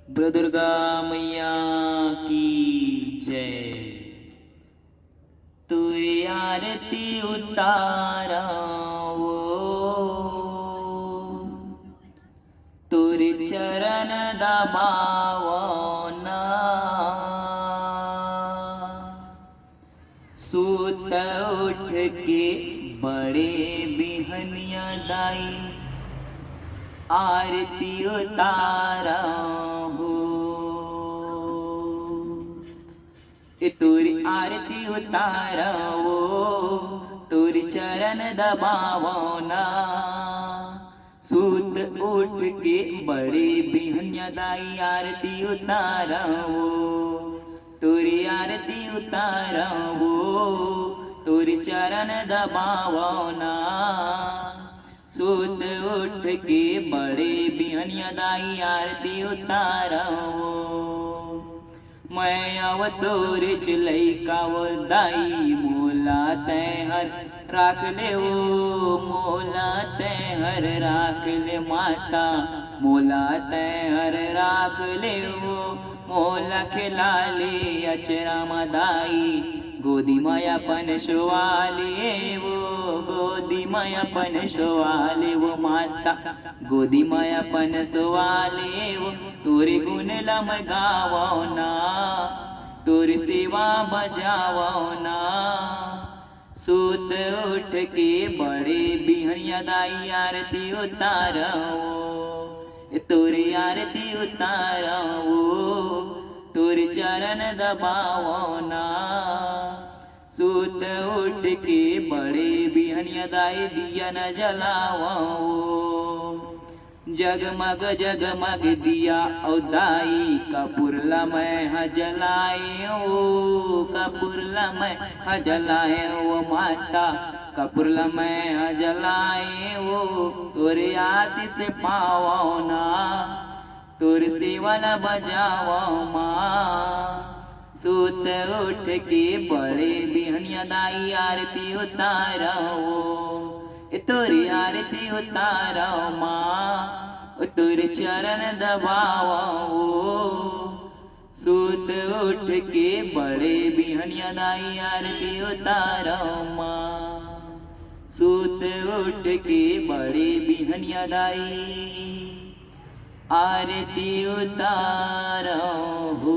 बोलो दुर्गा मैया की जय। तुरी आरती उतारा वो, तुरी चरण दबावो ना। सूत उठ के बड़े बिहनिया दाई आरती उतारा हो। तुरी आरती उतारा वो, तुरी चरण दबावो ना। सूत उठ के बड़े बिहनिया दाई आरती उतारा वो, तुरी आरती उतारा वो, तुरी चरण दबावो ना। सूत उठ के बड़े बिहनिया दाई आरती उतारा वो। मैं अवतोर चिलई काव दाई मोला तैहर राख ले वो, मोला तैहर राख ले माता, मोला तैहर राख ले वो। मोला खिला ले अचरा मदाई, गोदी मायापन शुवाले वो, गोदी मायापन शुवाले वो माता, गोदी मायापन शुवाले वो। तोरे गुण लम गावो ना, तोर सेवा बजावो ना। सूत उठ के बड़े बिहनिया दाई आरती उतारो, तोरी आरती उतारो, तोर चरण दबावो ना। सूत उठ के बड़े बिहनिया दाई दिया न जलावो। जगमग जगमग दिया औ दाई कपूरला मैं जलाए ओ, कपूरला मैं जलाए ओ माता, कपूरला मैं जलाए ओ। तोरे आशीष पावो ना, तोर सेवल बजावो माँ। सूत उठ के बड़े बिहनिया दाई आरती उतारो, तोरी आरती उतारो माँ, तुर चरण दबावो। सूत उठ के बड़े बिहनिया दाई आरती उतारो माँ, सूत उठ के बड़े बिहनिया दाई आरती उतारो हो।